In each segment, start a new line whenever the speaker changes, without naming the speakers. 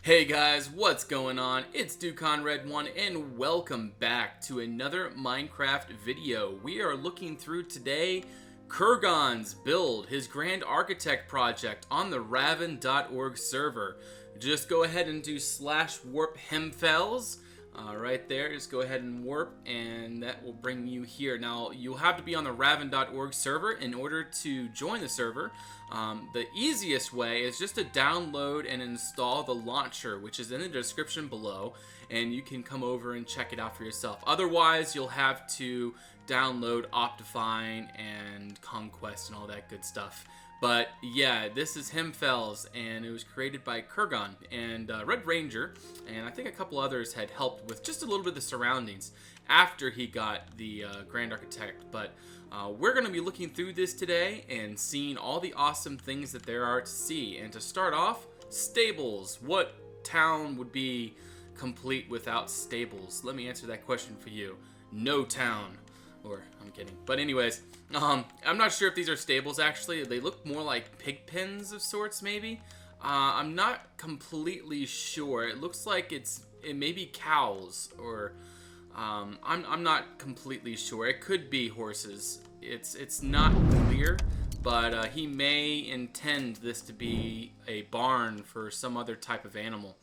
Hey guys, what's going on? It's DukeConRed1 and welcome back to another Minecraft video. We are looking through today Kurgan's build, his Grand Architect project on the Raven.org server. Just go ahead and do /warp hemfels right there. Just go ahead and warp and that will bring you here. Now you'll have to be on the Raven.org server in order to join the server. The easiest way is just to download and install the launcher, which is in the description below, and you can come over and check it out for yourself. Otherwise, you'll have to download Optifine and Conquest and all that good stuff. But yeah, this is Hemfels, and it was created by Kurgan and Red Ranger, and I think a couple others had helped with just a little bit of the surroundings after he got the Grand Architect. But we're going to be looking through this today and seeing all the awesome things that there are to see. And to start off, stables. What town would be complete without stables? Let me answer that question for you. No town. Or, I'm kidding. But anyways, I'm not sure if these are stables actually. They look more like pig pens of sorts, maybe. I'm not completely sure. It looks like it may be cows, or I'm not completely sure. It could be horses. It's not clear, but he may intend this to be a barn for some other type of animal.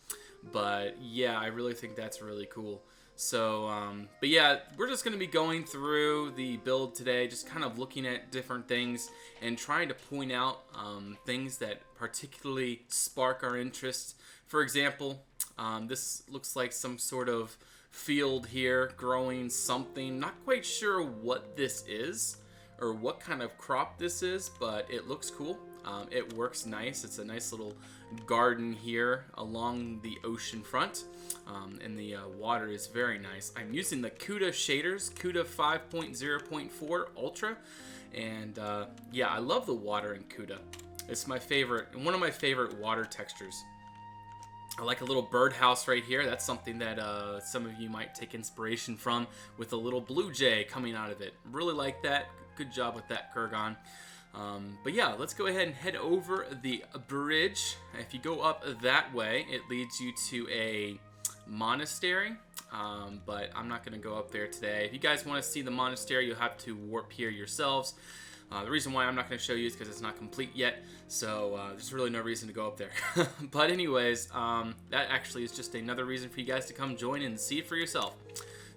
But yeah, I really think that's really cool. So, but yeah, we're just going to be going through the build today, just kind of looking at different things and trying to point out things that particularly spark our interest. For example, this looks like some sort of field here growing something. Not quite sure what this is or what kind of crop this is, but it looks cool. It works nice. It's a nice little garden here along the ocean front, and the water is very nice. I'm using the Kuda shaders, Kuda 5.0.4 Ultra, and yeah, I love the water in Kuda. It's my favorite, one of my favorite water textures. I like a little birdhouse right here. That's something that some of you might take inspiration from, with a little blue jay coming out of it. Really like that. Good job with that, Kurgan. But yeah, let's go ahead and head over the bridge. If you go up that way, it leads you to a monastery, but I'm not going to go up there today. If you guys want to see the monastery, you'll have to warp here yourselves. The reason why I'm not going to show you is because it's not complete yet, so there's really no reason to go up there. But anyways, that actually is just another reason for you guys to come join and see it for yourself.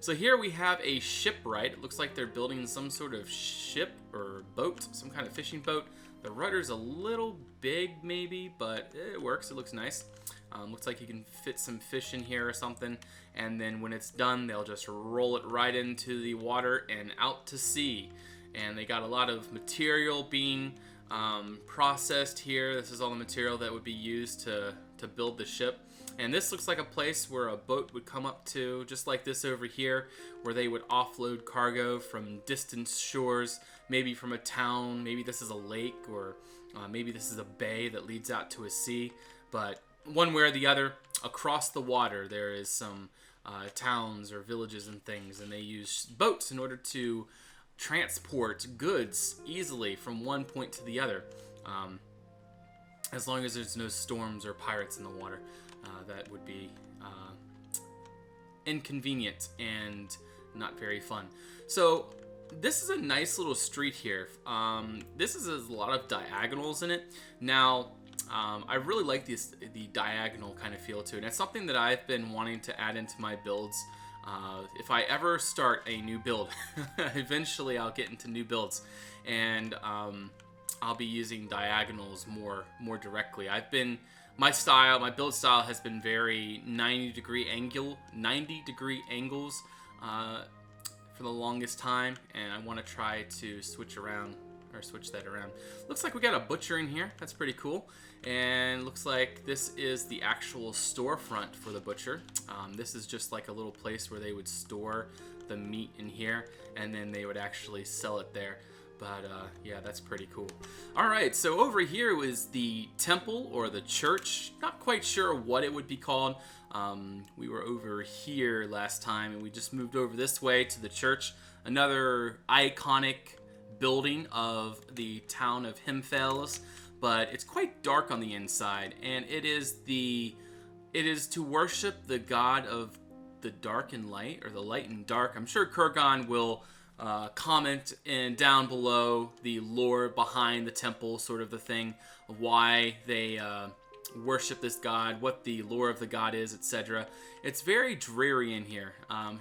So here we have a shipwright. It looks like they're building some sort of ship or boat, some kind of fishing boat. The rudder's a little big maybe, but it works. It looks nice. Looks like you can fit some fish in here or something, and then when it's done, they'll just roll it right into the water and out to sea. And they got a lot of material being processed here. This is all the material that would be used to build the ship. And this looks like a place where a boat would come up to, just like this over here, where they would offload cargo from distant shores, maybe from a town, maybe this is a lake, or maybe this is a bay that leads out to a sea. But one way or the other, across the water, there is some towns or villages and things, and they use boats in order to transport goods easily from one point to the other, as long as there's no storms or pirates in the water. That would be inconvenient and not very fun. So this is a nice little street here. This is a lot of diagonals in it. Now, I really like the diagonal kind of feel to it. And it's something that I've been wanting to add into my builds. If I ever start a new build, eventually I'll get into new builds, and I'll be using diagonals more directly. My build style has been very 90 degree angles for the longest time, and I want to try to switch that around. Looks like we got a butcher in here. That's pretty cool. And looks like this is the actual storefront for the butcher. This is just like a little place where they would store the meat in here, and then they would actually sell it there. But yeah, that's pretty cool. Alright, so over here is the temple or the church. Not quite sure what it would be called. We were over here last time, and we just moved over this way to the church. Another iconic building of the town of Hemfels, but it's quite dark on the inside, and it is the It is to worship the god of the dark and light, or the light and dark. I'm sure Kurgan will comment in down below the lore behind the temple, sort of the thing of why they worship this god, what the lore of the god is, etc. It's very dreary in here.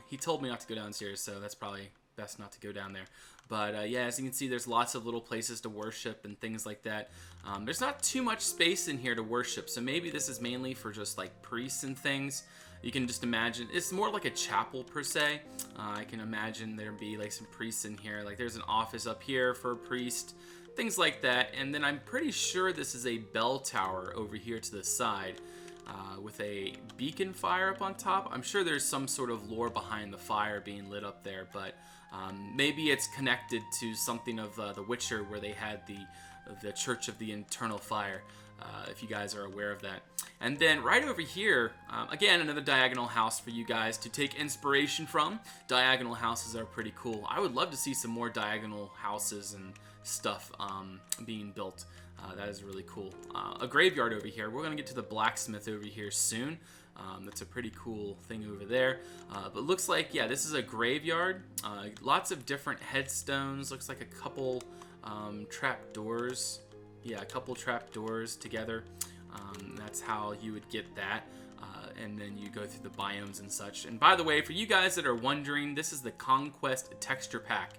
He told me not to go downstairs, so that's probably best not to go down there. But yeah, as you can see, there's lots of little places to worship and things like that. There's not too much space in here to worship, so maybe this is mainly for just like priests and things. You can just imagine, it's more like a chapel per se. I can imagine there'd be like some priests in here. Like there's an office up here for a priest, things like that. And then I'm pretty sure this is a bell tower over here to the side with a beacon fire up on top. I'm sure there's some sort of lore behind the fire being lit up there, but maybe it's connected to something of The Witcher, where they had the Church of the Eternal Fire, if you guys are aware of that. And then right over here, again, another diagonal house for you guys to take inspiration from. Diagonal houses are pretty cool. I would love to see some more diagonal houses and stuff being built. That is really cool. A graveyard over here. We're going to get to the blacksmith over here soon. That's a pretty cool thing over there. But looks like, yeah, this is a graveyard. Lots of different headstones. Looks like a couple trap doors. Yeah, a couple trap doors together. That's how you would get that. And then you go through the biomes and such. And by the way, for you guys that are wondering, this is the Conquest Texture Pack.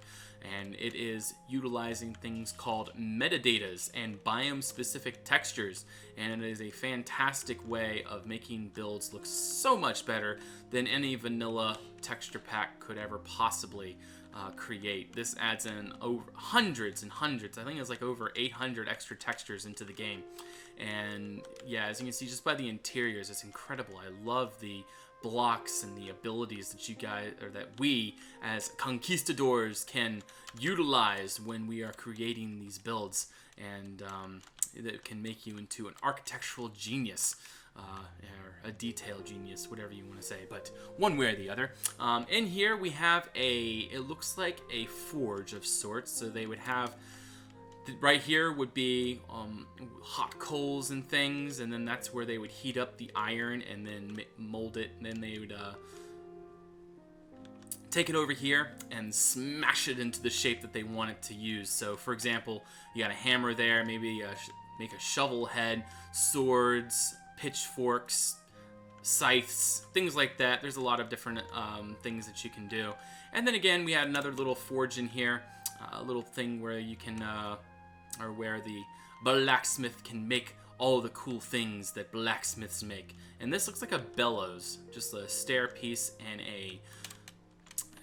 And it is utilizing things called metadatas and biome-specific textures. And it is a fantastic way of making builds look so much better than any vanilla texture pack could ever possibly create. This adds in over hundreds and hundreds. I think it's like over 800 extra textures into the game. And yeah, as you can see just by the interiors, it's incredible. I love the blocks and the abilities that you guys, or that we as conquistadors can utilize when we are creating these builds, and that can make you into an architectural genius, or a detail genius, whatever you want to say, but one way or the other. In here we have it looks like a forge of sorts, so they would have right here would be hot coals and things, and then that's where they would heat up the iron and then mold it, and then they would take it over here and smash it into the shape that they want it to use. So for example, you got a hammer there, maybe make a shovel head, swords, pitchforks, scythes, things like that. There's a lot of different things that you can do. And then again, we had another little forge in here, a little thing where you can or where the blacksmith can make all the cool things that blacksmiths make. And this looks like a bellows, just a stair piece and it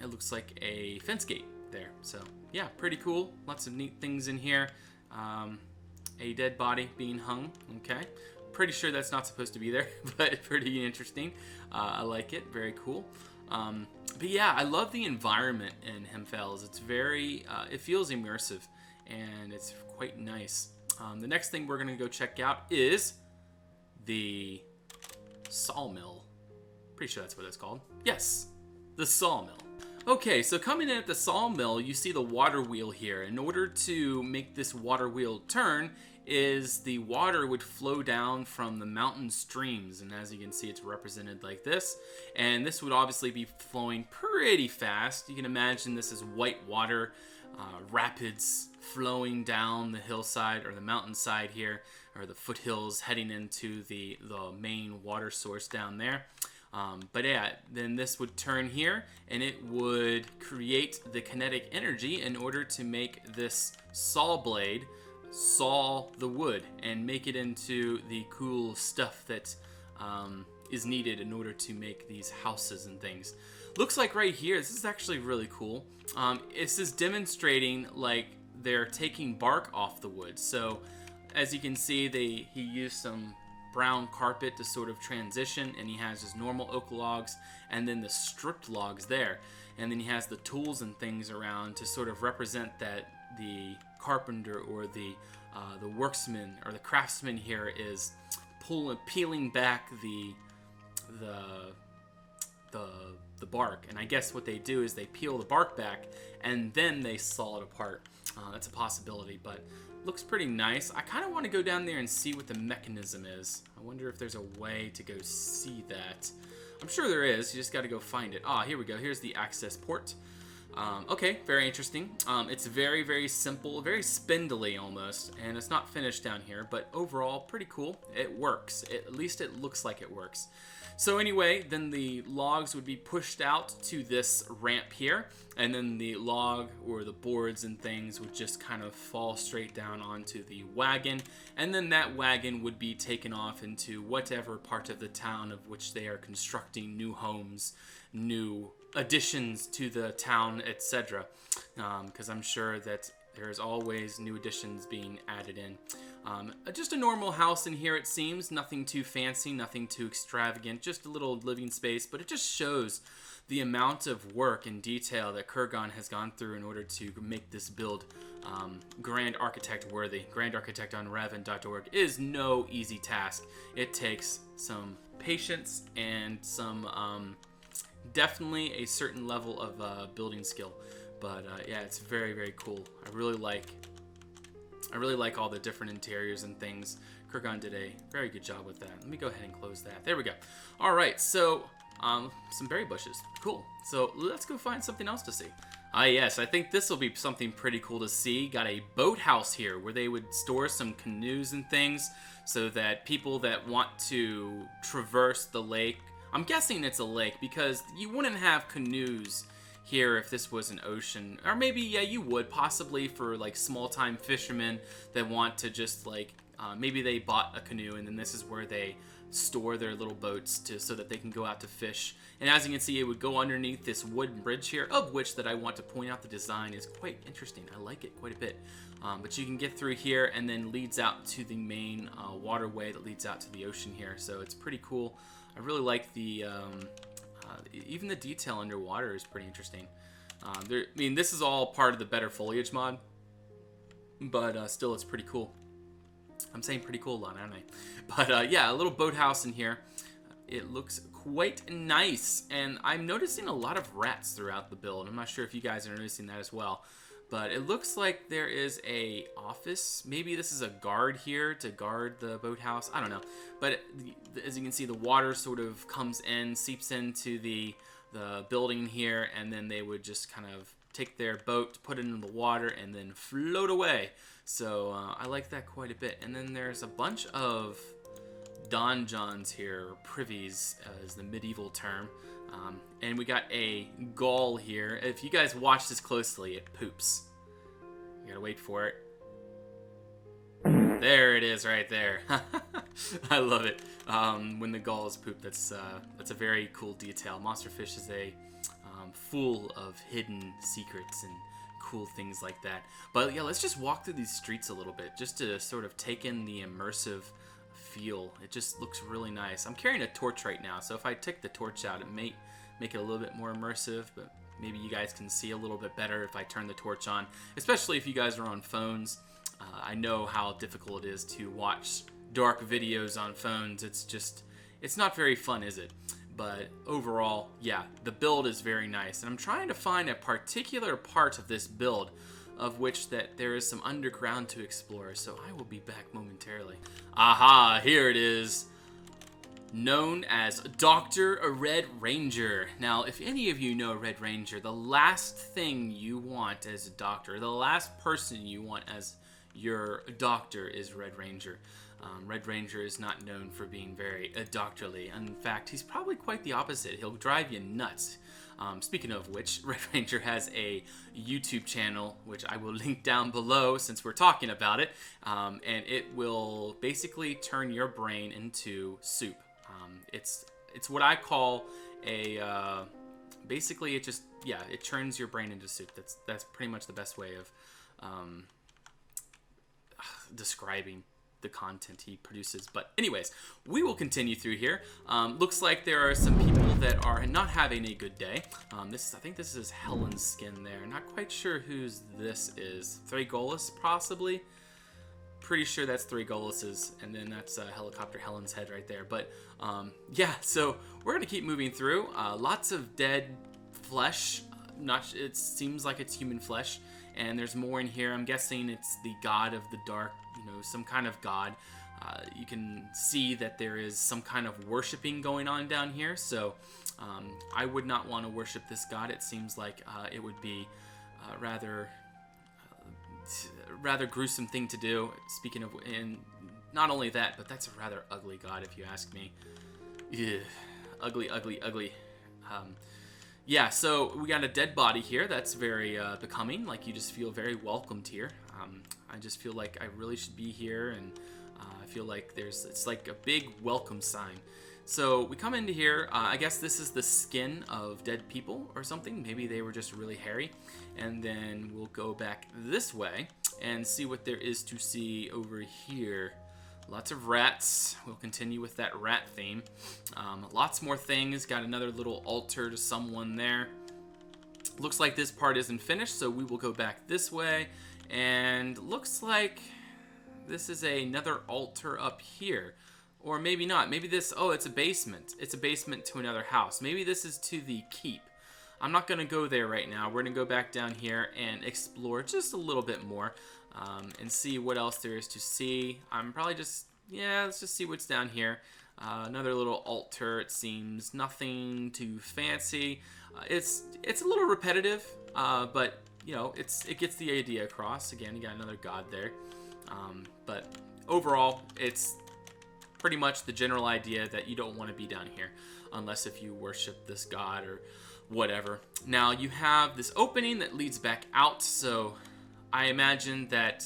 looks like a fence gate there. So yeah, pretty cool. Lots of neat things in here. A dead body being hung. Okay, pretty sure that's not supposed to be there, but pretty interesting. I like it. Very cool. But yeah, I love the environment in Hemfels. It's very, it feels immersive, and it's quite nice. The next thing we're going to go check out is the sawmill. Pretty sure that's what it's called. Yes, the sawmill. Okay, so coming in at the sawmill, you see the water wheel here. In order to make this water wheel turn, is the water would flow down from the mountain streams, and as you can see, it's represented like this. And this would obviously be flowing pretty fast. You can imagine this is white water, rapids flowing down the hillside or the mountainside here, or the foothills heading into the main water source down there. But yeah, then this would turn here and it would create the kinetic energy in order to make this saw blade saw the wood and make it into the cool stuff that is needed in order to make these houses and things. Looks like right here, this is actually really cool. This is demonstrating like they're taking bark off the wood. So as you can see, he used some brown carpet to sort of transition, and he has his normal oak logs and then the stripped logs there, and then he has the tools and things around to sort of represent that the carpenter or the worksman or the craftsman here is peeling back the the bark, and I guess what they do is they peel the bark back and then they saw it apart. That's a possibility, but looks pretty nice. I kind of want to go down there and see what the mechanism is. I wonder if there's a way to go see that. I'm sure there is. You just got to go find it. Ah, here we go. Here's the access port. Okay, very interesting. It's very, very simple, very spindly almost, and it's not finished down here, but overall pretty cool. It works. At least it looks like it works. So anyway, then the logs would be pushed out to this ramp here, and then the log or the boards and things would just kind of fall straight down onto the wagon, and then that wagon would be taken off into whatever part of the town of which they are constructing new homes, new additions to the town, etc. Because I'm sure that there's always new additions being added in. Just a normal house in here, it seems. Nothing too fancy, nothing too extravagant, just a little living space, but it just shows the amount of work and detail that Kurgan has gone through in order to make this build Grand Architect worthy. Grand Architect on Raven.org is no easy task. It takes some patience and some definitely a certain level of building skill. But yeah, it's very, very cool. I really like all the different interiors and things. Kurgan did a very good job with that. Let me go ahead and close that. There we go. All right, so some berry bushes. Cool. So let's go find something else to see. Ah, yes, I think this will be something pretty cool to see. Got a boathouse here where they would store some canoes and things so that people that want to traverse the lake, I'm guessing it's a lake because you wouldn't have canoes here if this was an ocean. Or maybe, yeah, you would, possibly for like small-time fishermen that want to just like, maybe they bought a canoe and then this is where they store their little boats so that they can go out to fish. And as you can see, it would go underneath this wooden bridge here, of which that I want to point out the design is quite interesting. I like it quite a bit. But you can get through here and then leads out to the main waterway that leads out to the ocean here. So it's pretty cool. I really like the even the detail underwater is pretty interesting. I mean, this is all part of the Better Foliage mod, but still, it's pretty cool. I'm saying pretty cool a lot, aren't I? But yeah, a little boathouse in here. It looks quite nice, and I'm noticing a lot of rats throughout the build. I'm not sure if you guys are noticing that as well. But it looks like there is a office. Maybe this is a guard here to guard the boathouse. I don't know. But as you can see, the water sort of comes in, seeps into the building here, and then they would just kind of take their boat, put it in the water, and then float away. So I like that quite a bit. And then there's a bunch of donjons here, or privies is the medieval term. And we got a gull here. If you guys watch this closely, it poops. You gotta wait for it. There it is right there. I love it. When the gulls poop, that's a very cool detail. Monsterfish is a full of hidden secrets and cool things like that. But yeah, let's just walk through these streets a little bit just to sort of take in the immersive feel. It just looks really nice. I'm carrying a torch right now, so if I take the torch out, it may make it a little bit more immersive, but maybe you guys can see a little bit better if I turn the torch on, especially if you guys are on phones. I know how difficult it is to watch dark videos on phones. It's not very fun, is it? But overall, yeah, the build is very nice, and I'm trying to find a particular part of this build of which that there is some underground to explore, so I will be back momentarily. Aha, here it is. Known as Dr. Red Ranger. Now, if any of you know Red Ranger, the last thing you want as a doctor, the last person you want as your doctor is Red Ranger. Red Ranger is not known for being very doctorly. In fact, he's probably quite the opposite. He'll drive you nuts. Speaking of which, Red Ranger has a YouTube channel, which I will link down below since we're talking about it, and it will basically turn your brain into soup. It's what I call a basically it just, yeah, it turns your brain into soup. That's pretty much the best way of describing the content he produces. But anyways, we will continue through here. Looks like there are some people that are not having a good day. I think this is Helen's skin there. Not quite sure whose this is. Thragolas, possibly? pretty sure that's 3 Goluses, and then that's Helicopter Helen's head right there. But yeah, so we're gonna keep moving through. Lots of dead flesh. It seems like it's human flesh, and there's more in here. I'm guessing it's the god of the dark, some kind of god. You can see that there is some kind of worshiping going on down here, so I would not want to worship this god. It seems like it would be rather gruesome thing to do. Speaking of, and not only that, but that's a rather ugly god if you ask me. Ugh. Ugly, ugly, ugly. Yeah, so we got a dead body here. That's very becoming. Like, you just feel very welcomed here. I just feel like I really should be here, and I feel like it's like a big welcome sign. So we come into here. I guess this is the skin of dead people or something. Maybe they were just really hairy. And then we'll go back this way and see what there is to see over here. Lots of rats. We'll continue with that rat theme. Lots more things. Got another little altar to someone there. Looks like this part isn't finished, so we will go back this way. And looks like this is another altar up here. Or maybe not. Maybe this, it's a basement. It's a basement to another house. Maybe this is to the keep. I'm not going to go there right now. We're going to go back down here and explore just a little bit more. And see what else there is to see. I'm probably let's just see what's down here. Another little altar, it seems. Nothing too fancy. It's a little repetitive, but it gets the idea across. Again, you got another god there. But overall, it's pretty much the general idea that you don't want to be down here unless if you worship this god or whatever. Now you have this opening that leads back out, so I imagine that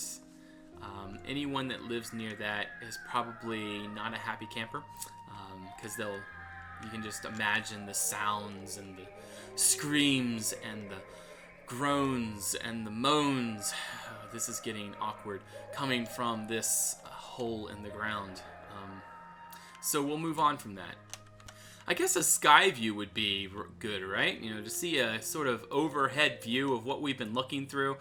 anyone that lives near that is probably not a happy camper, because you can just imagine the sounds and the screams and the groans and the moans. This is getting awkward coming from this hole in the ground. So we'll move on from that. I guess a sky view would be good, right? To see a sort of overhead view of what we've been looking through.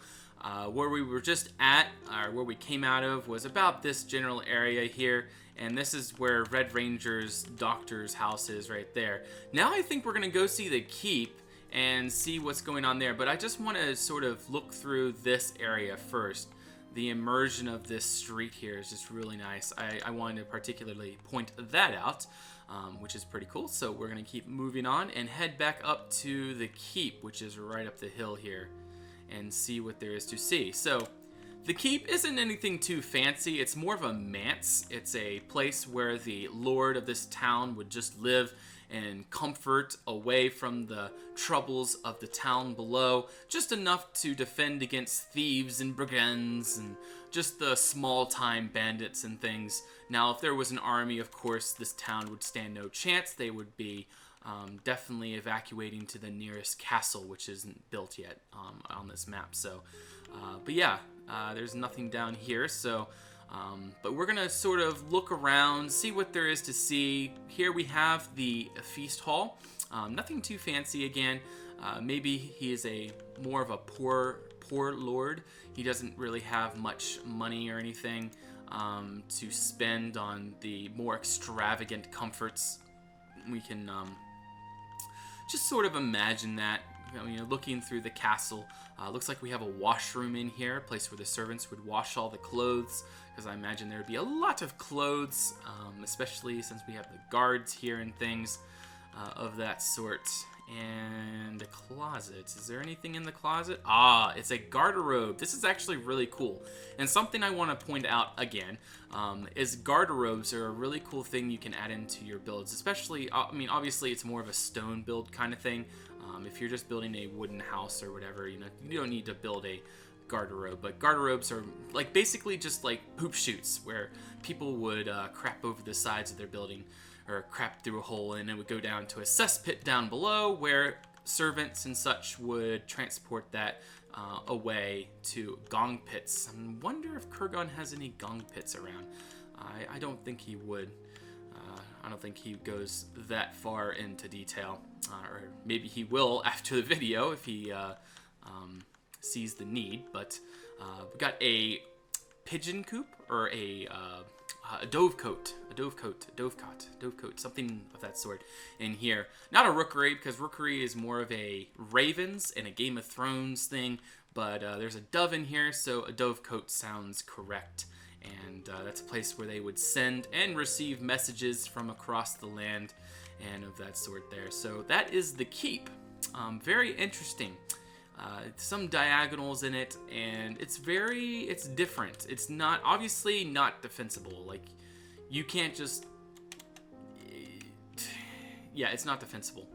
Where we were just at, or where we came out of, was about this general area here, and this is where Red Ranger's doctor's house is right there. Now I think we're going to go see the keep and see what's going on there, but I just want to sort of look through this area first. The immersion of this street here is just really nice. I wanted to particularly point that out, which is pretty cool. So we're going to keep moving on and head back up to the keep, which is right up the hill here, and see what there is to see. So the keep isn't anything too fancy. It's more of a manse. It's a place where the lord of this town would just live in comfort, away from the troubles of the town below, just enough to defend against thieves and brigands and just the small-time bandits and things. Now, if there was an army, of course, this town would stand no chance. They would be definitely evacuating to the nearest castle, which isn't built yet on this map. So, but yeah, there's nothing down here. So, but we're gonna sort of look around, see what there is to see. Here we have the feast hall. Nothing too fancy again. Maybe he is more of a poor lord. He doesn't really have much money or anything to spend on the more extravagant comforts. We can just sort of imagine that. Looking through the castle, looks like we have a washroom in here, a place where the servants would wash all the clothes, because I imagine there would be a lot of clothes, especially since we have the guards here and things of that sort. And a closet. Is there anything in the closet? It's a garderobe. This is actually really cool. And something I want to point out again is garderobes are a really cool thing you can add into your builds, especially, obviously it's more of a stone build kind of thing. If you're just building a wooden house or whatever, you don't need to build a garderobe. But garderobes are basically just like poop chutes where people would crap over the sides of their building, or crap through a hole, and it would go down to a cesspit down below where servants and such would transport that away to gong pits. I wonder if Kurgan has any gong pits around. I don't think he would. I don't think he goes that far into detail, or maybe he will after the video if he sees the need. But we got a pigeon coop or a dovecote, something of that sort in here. Not a rookery, because rookery is more of a ravens and a Game of Thrones thing, but there's a dove in here, so a dovecote sounds correct. And that's a place where they would send and receive messages from across the land and of that sort there. So that is the keep. Very interesting. Some diagonals in it, and it's different. It's not, obviously not defensible. Like, you can't just, yeah, it's not defensible.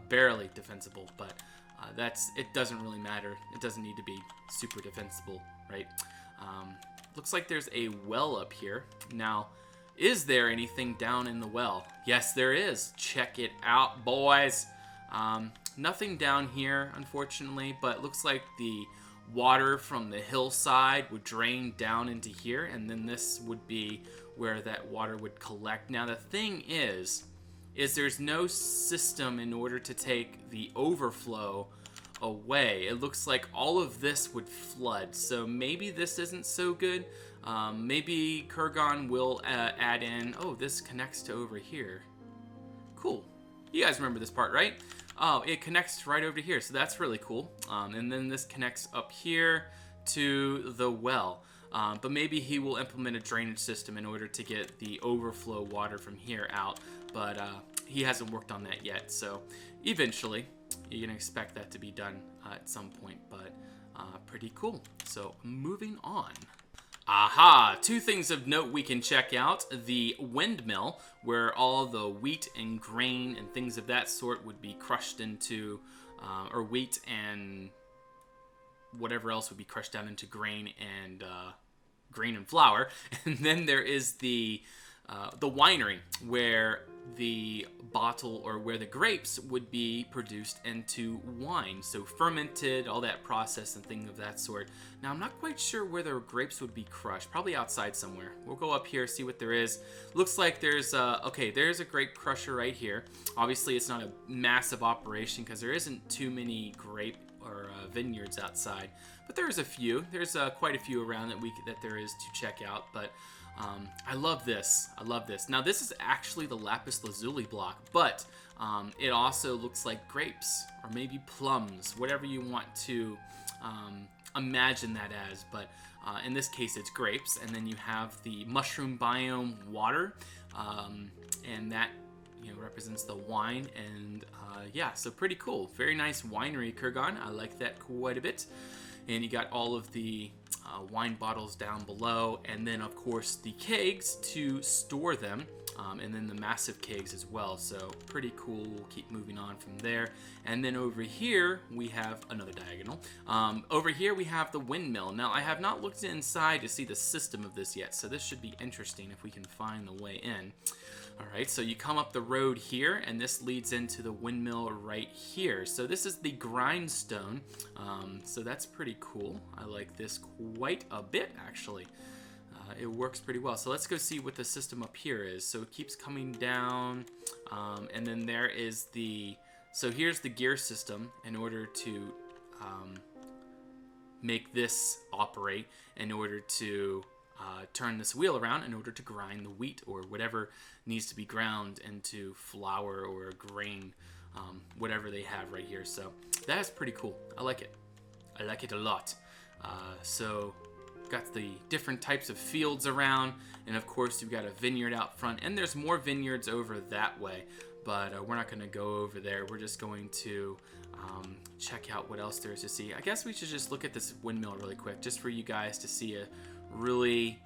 Barely defensible, but it doesn't really matter. It doesn't need to be super defensible, right? Looks like there's a well up here. Now, is there anything down in the well? Yes, there is. Check it out, boys. Nothing down here, unfortunately, but looks like the water from the hillside would drain down into here, and then this would be where that water would collect. Now, the thing is there's no system in order to take the overflow away. It looks like all of this would flood, so maybe this isn't so good. Maybe Kurgan will add in, oh, this connects to over here. Cool. You guys remember this part, right? Oh, it connects right over here, so that's really cool. And then this connects up here to the well. But maybe he will implement a drainage system in order to get the overflow water from here out. But he hasn't worked on that yet, so eventually you can expect that to be done at some point. But pretty cool. So moving on. Aha! 2 things of note we can check out. The windmill, where all the wheat and grain and things of that sort would be crushed into, or wheat and whatever else would be crushed down into grain and flour. And then there is the winery, where the bottle or where the grapes would be produced into wine. So fermented, all that process and things of that sort. Now, I'm not quite sure where the grapes would be crushed. Probably outside somewhere. We'll go up here, see what there is. Looks like there's there's a grape crusher right here. Obviously, it's not a massive operation because there isn't too many grape or vineyards outside. But there's a few. There's quite a few around that there is to check out. But I love this. Now, this is actually the lapis lazuli block, but it also looks like grapes or maybe plums, whatever you want to imagine that as. But in this case, it's grapes, and then you have the mushroom biome water, and that represents the wine. And yeah, so pretty cool. Very nice winery, Kurgan. I like that quite a bit. And you got all of the wine bottles down below, and then of course the kegs to store them, and then the massive kegs as well. So pretty cool. We'll keep moving on from there. And then over here we have another diagonal. Over here we have the windmill. Now, I have not looked inside to see the system of this yet, so this should be interesting if we can find the way in. Alright, so you come up the road here, and this leads into the windmill right here. So this is the grindstone, so that's pretty cool. I like this quite a bit, actually. It works pretty well. So let's go see what the system up here is. So it keeps coming down, and then there is so here's the gear system in order to make this operate, in order to turn this wheel around in order to grind the wheat or whatever needs to be ground into flour or grain, whatever they have right here. So that is pretty cool. I like it. I like it a lot. So got the different types of fields around, and of course you've got a vineyard out front, and there's more vineyards over that way, but we're not going to go over there. We're just going to check out what else there is to see. I guess we should just look at this windmill really quick, just for you guys to see a really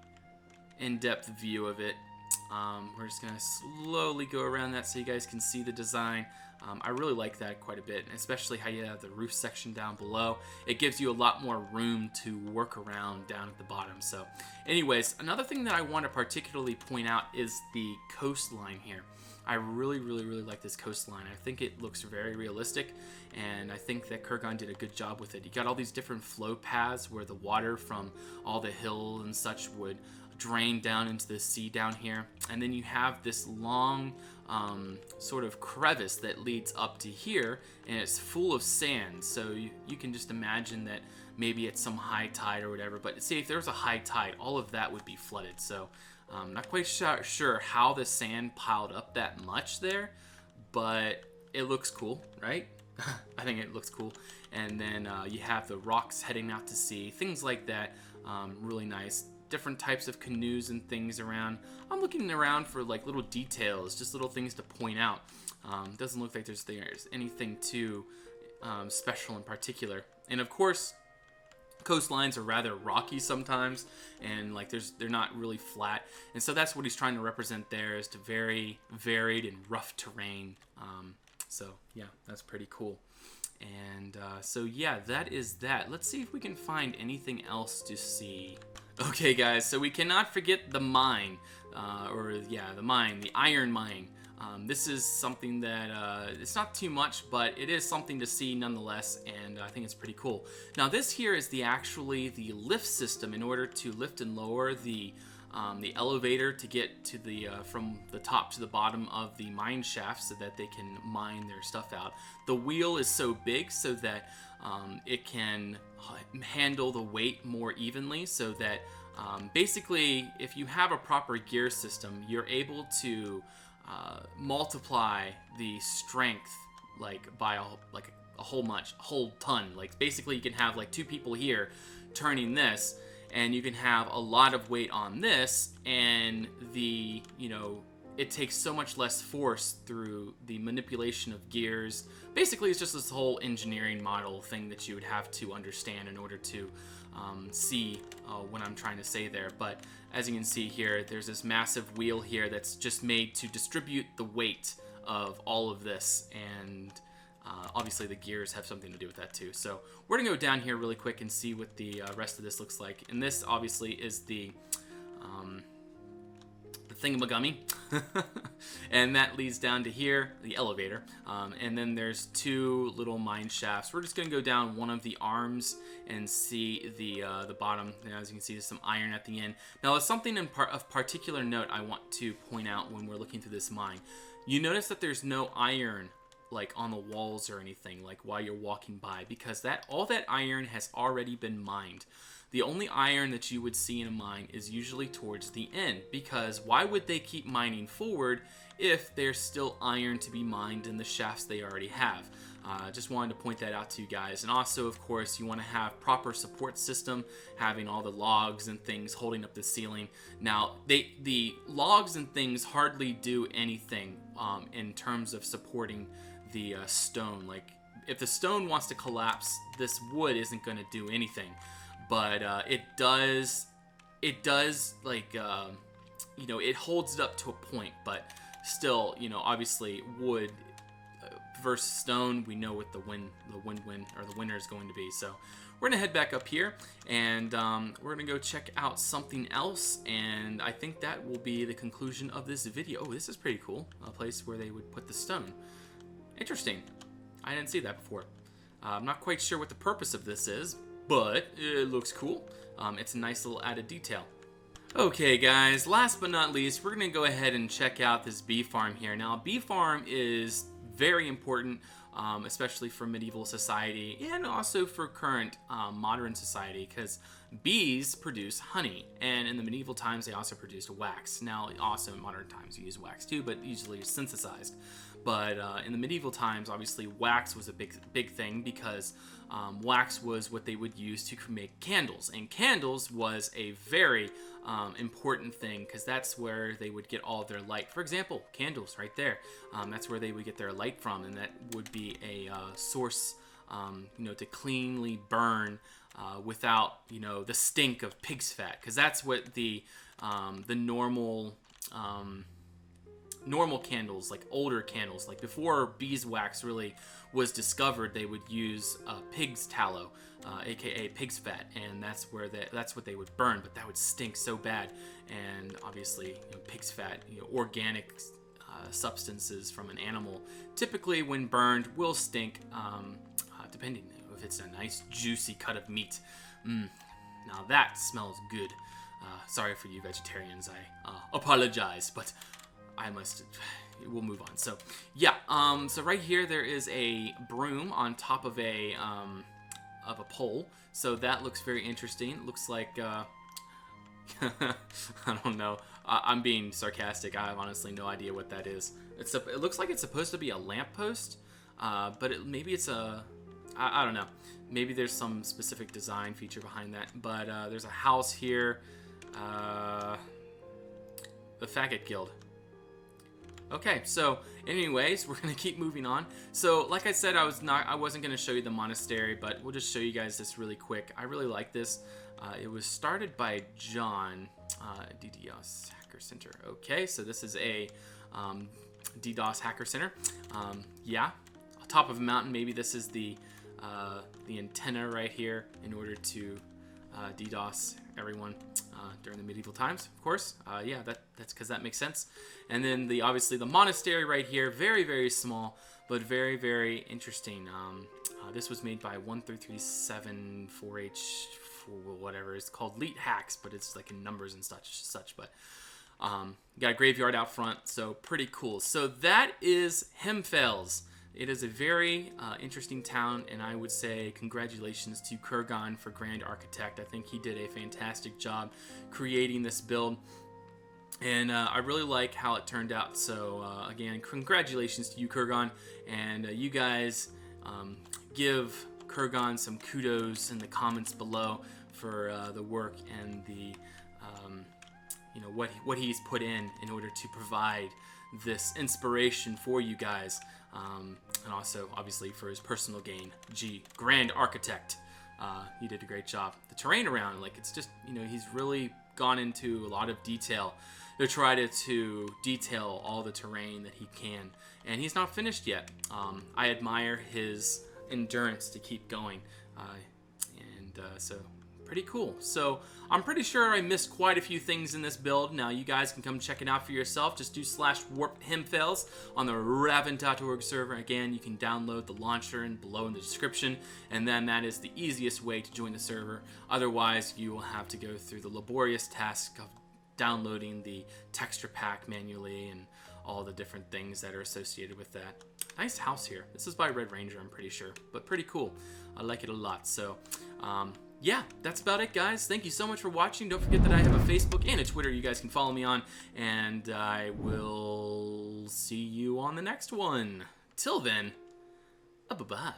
in-depth view of it. We're just going to slowly go around that so you guys can see the design. I really like that quite a bit, especially how you have the roof section down below. It gives you a lot more room to work around down at the bottom. So anyways, another thing that I want to particularly point out is the coastline here. I really like this coastline. I think it looks very realistic, and I think that Kurgan did a good job with it. You got all these different flow paths where the water from all the hills and such would drain down into the sea down here, and then you have this long sort of crevice that leads up to here, and it's full of sand. So you can just imagine that maybe it's some high tide or whatever. But say if there was a high tide, all of that would be flooded. So not quite sure how the sand piled up that much there, but it looks cool, right? I think it looks cool. And then you have the rocks heading out to sea, things like that. Really nice. Different types of canoes and things around. I'm looking around for like little details, just little things to point out. Doesn't look like there's anything too special in particular. And of course, coastlines are rather rocky sometimes, and like they're not really flat. And so that's what he's trying to represent there, is to very varied and rough terrain. So yeah, that's pretty cool. And so yeah, that is that. Let's see if we can find anything else to see. Okay guys, so we cannot forget the mine, the iron mine. This is something that, it's not too much, but it is something to see nonetheless, and I think it's pretty cool. Now this here is actually the lift system in order to lift and lower the elevator to get to the from the top to the bottom of the mine shaft so that they can mine their stuff out. The wheel is so big so that it can handle the weight more evenly, so that basically if you have a proper gear system, you're able to multiply the strength like by a whole ton. Like basically you can have like 2 people here turning this, and you can have a lot of weight on this, and it takes so much less force through the manipulation of gears. Basically, it's just this whole engineering model thing that you would have to understand in order to see what I'm trying to say there. But as you can see here, there's this massive wheel here that's just made to distribute the weight of all of this, and obviously the gears have something to do with that too. So we're gonna go down here really quick and see what the rest of this looks like. And this obviously is the thingamagummy, and that leads down to here, the elevator. And then there's 2 little mine shafts. We're just gonna go down one of the arms and see the bottom. And as you can see, there's some iron at the end. Now, there's something of particular note I want to point out when we're looking through this mine. You notice that there's no iron like on the walls or anything like while you're walking by, because all that iron has already been mined. The only iron that you would see in a mine is usually towards the end, because why would they keep mining forward if there's still iron to be mined in the shafts they already have? Just wanted to point that out to you guys. And also, of course, you want to have proper support system, having all the logs and things holding up the ceiling. Now, the logs and things hardly do anything in terms of supporting the stone. Like, if the stone wants to collapse, this wood isn't going to do anything. But it does like, it holds it up to a point, but still, obviously wood versus stone, we know what the winner is going to be. So we're gonna head back up here, and we're gonna go check out something else, and I think that will be the conclusion of this video. Oh, this is pretty cool. A place where they would put the stone. Interesting. I didn't see that before. I'm not quite sure what the purpose of this is, but it looks cool. It's a nice little added detail. Okay guys, last but not least, we're gonna go ahead and check out this bee farm here. Now, a bee farm is very important, especially for medieval society and also for current modern society, because bees produce honey, and in the medieval times they also produced wax. Now, also in modern times you use wax too, but usually it's synthesized. But in the medieval times, obviously wax was a big thing, because wax was what they would use to make candles, and candles was a very important thing, because that's where they would get all their light. For example, candles right there. That's where they would get their light from, and that would be a source, to cleanly burn without, the stink of pig's fat, because that's what the normal candles, like older candles, like before beeswax really was discovered, they would use pig's tallow, aka pig's fat, and that's what they would burn. But that would stink so bad, and obviously, pig's fat, organic substances from an animal, typically when burned will stink, depending if it's a nice juicy cut of meat. Now that smells good. Sorry for you vegetarians, I apologize, but we'll move on. So yeah, so right here there is a broom on top of a a pole. So that looks very interesting. It looks like I don't know. I'm being sarcastic. I have honestly no idea what that is. It looks like it's supposed to be a lamppost, but maybe it's a... I don't know. Maybe there's some specific design feature behind that. But there's a house here. The Faggot Guild. Okay, so anyways, we're gonna keep moving on. So like I said, I wasn't gonna show you the monastery, but we'll just show you guys this really quick. I really like this. It was started by John, DDoS Hacker Center. Okay, so this is a DDoS Hacker Center. Yeah, on top of a mountain. Maybe this is the antenna right here in order to DDoS everyone during the medieval times, of course. Yeah, that's because that makes sense. And then obviously the monastery right here, very, very small, but very, very interesting. This was made by 13374H, whatever. It's called Leet Hacks, but it's like in numbers and such. But got a graveyard out front, so pretty cool. So that is Himfels. It is a very interesting town, and I would say congratulations to Kurgan for Grand Architect. I think he did a fantastic job creating this build, and I really like how it turned out. So again, congratulations to you, Kurgan, and you guys give Kurgan some kudos in the comments below for the work and the what he's put in order to provide this inspiration for you guys. And also, obviously, for his personal gain. Grand Architect. He did a great job. The terrain around, like, it's just, he's really gone into a lot of detail to try to detail all the terrain that he can. And he's not finished yet. I admire his endurance to keep going. So, pretty cool. So, I'm pretty sure I missed quite a few things in this build. Now, you guys can come check it out for yourself. Just do /warp_himfels on the Raven.org server. Again, you can download the launcher below in the description, and then that is the easiest way to join the server. Otherwise, you will have to go through the laborious task of downloading the texture pack manually and all the different things that are associated with that. Nice house here. This is by Red Ranger, I'm pretty sure, but pretty cool. I like it a lot. So, yeah, that's about it, guys. Thank you so much for watching. Don't forget that I have a Facebook and a Twitter you guys can follow me on, and I will see you on the next one. Till then, bye-bye.